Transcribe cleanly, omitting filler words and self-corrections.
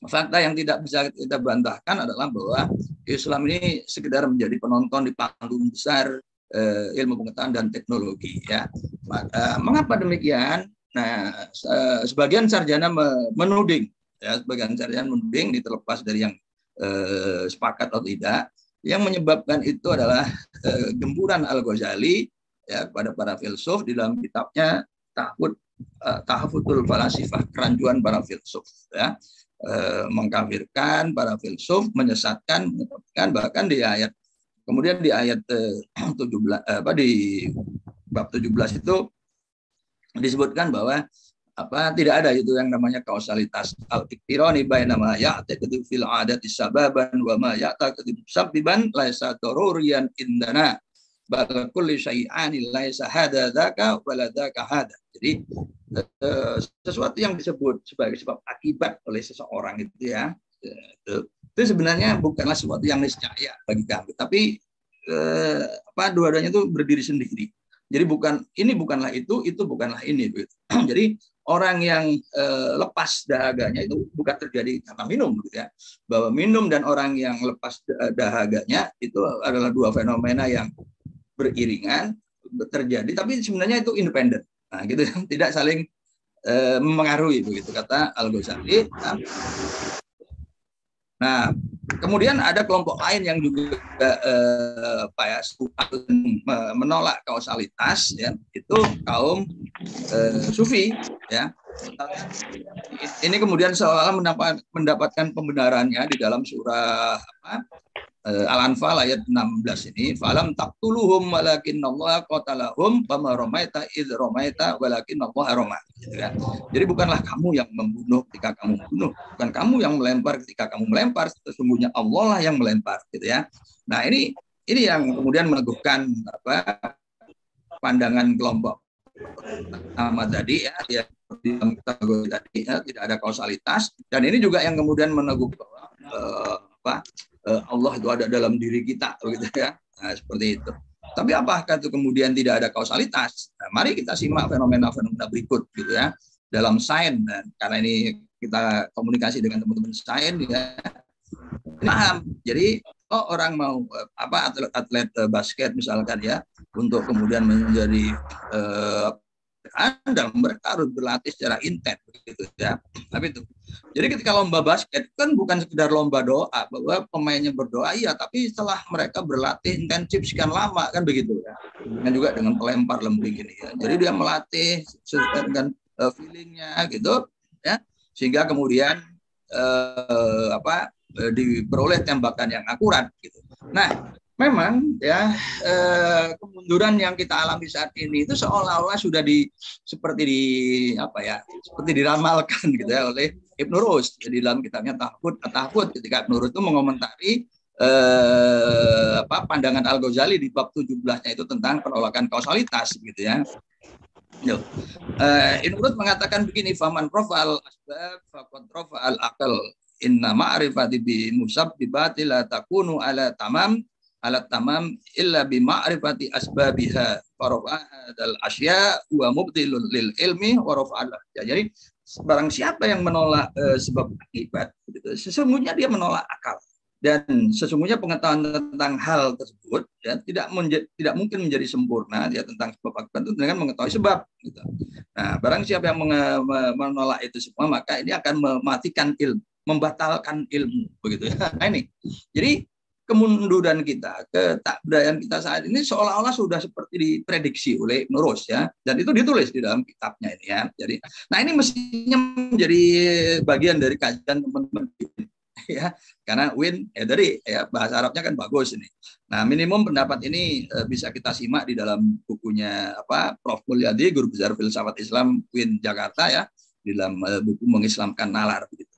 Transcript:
fakta yang tidak bisa kita bantahkan adalah bahwa Islam ini sekedar menjadi penonton di panggung besar ilmu pengetahuan dan teknologi. Ya, mengapa demikian? Nah, sebagian sarjana menuding, ya, sebagian sarjana menuding, terlepas dari yang sepakat atau tidak, yang menyebabkan itu adalah gemburan Al-Ghazali ya kepada para filsuf di dalam kitabnya Tahaffutul Falasifah, kerancuan para filsuf, ya, mengkafirkan para filsuf, menyesatkan, bahkan di ayat kemudian di ayat 17 di bab 17 itu disebutkan bahwa tidak ada itu yang namanya kausalitas al-iktirani baina ma ya'taqid fil 'adati sababan wa ma ya'taqid sabban laisa daruriyan indana bal kulli syai'an laisa hada dzaka wala dzaka hada. Jadi sesuatu yang disebut sebagai sebab akibat oleh seseorang itu ya, itu sebenarnya bukanlah sesuatu yang niscaya bagi kami, tapi dua-duanya itu berdiri sendiri. Jadi bukanlah itu bukanlah ini. Jadi orang yang lepas dahaganya itu bukan terjadi karena minum, gitu ya. Bahwa minum dan orang yang lepas dahaganya itu adalah dua fenomena yang beriringan terjadi, tapi sebenarnya itu independen. Nah, gitu, tidak saling memengaruhi, begitu kata Al-Ghazali. Nah, kemudian ada kelompok lain yang juga menolak kausalitas, ya, itu kaum Sufi, ya. Ini kemudian seolah mendapatkan pembenarannya di dalam surah Al-Anfal ayat 16 ini, falam taqtuluhum walakinnallaha qatalahum fama ramaita id ramaita walakinnallaha rama, gitu kan. Jadi bukanlah kamu yang membunuh ketika kamu membunuh, bukan kamu yang melempar ketika kamu melempar, sesungguhnya Allah lah yang melempar, gitu ya. Nah, ini yang kemudian meneguhkan pandangan kelompok Ahmad tadi, ya, di dalam kategori tadi, ya, tidak ada kausalitas, dan ini juga yang kemudian meneguhkan bahwa Allah itu ada dalam diri kita, begitu ya. Nah, seperti itu. Tapi apakah itu kemudian tidak ada kausalitas? Nah, mari kita simak fenomena-fenomena berikut, gitu ya, dalam sains. Dan karena ini kita komunikasi dengan teman-teman sains, ya, paham. Jadi orang mau atlet basket misalkan, ya, untuk kemudian menjadi andal, mereka harus berlatih secara intens, begitu ya. Tapi itu. Jadi ketika lomba basket kan bukan sekedar lomba doa bahwa pemainnya berdoa, iya, tapi setelah mereka berlatih intensif sekian lama, kan begitu ya. Dan juga dengan pelempar lembing ini, ya. Jadi dia melatih sesuai dengan feelingnya, gitu ya, sehingga kemudian diperoleh tembakan yang akurat, gitu. Nah, memang ya kemunduran yang kita alami saat ini itu seolah-olah sudah seperti diramalkan, gitu ya, oleh Ibnu Rus di dalam kitabnya Tahfud, ketika Ibnu Rus itu mengomentari pandangan Al-Ghazali di bab 17-nya itu tentang penolakan kausalitas, gitu ya. Ibnu Rus mengatakan begini, faman rafa'al asbab faqad rafa'al aqal inna ma'rifati bi musabbibati la takunu ala tamam illa bi ma'rifati asbabiha farafa'al asya wa mubtilul lil ilmi wa rafa'al. Ya, jadi barang siapa yang menolak sebab akibat, gitu, sesungguhnya dia menolak akal, dan sesungguhnya pengetahuan tentang hal tersebut, ya, tidak mungkin menjadi sempurna, ya, tentang sebab akibat itu dengan mengetahui sebab, gitu. Nah, barang siapa yang menolak itu semua, maka ini akan mematikan ilmu, membatalkan ilmu, begitu ya. Nah, ini jadi kemunduran kita, ketakbudayaan kita saat ini seolah-olah sudah seperti diprediksi oleh Ibnu Rus, ya, dan itu ditulis di dalam kitabnya ini, ya. Jadi, nah, ini mestinya menjadi bagian dari kajian teman-teman, ya, karena dari ya, bahasa Arabnya kan bagus ini. Nah, minimum pendapat ini bisa kita simak di dalam bukunya Prof. Mulyadi, Guru Besar Filsafat Islam UIN Jakarta, ya, di dalam buku Mengislamkan Nalar, begitu.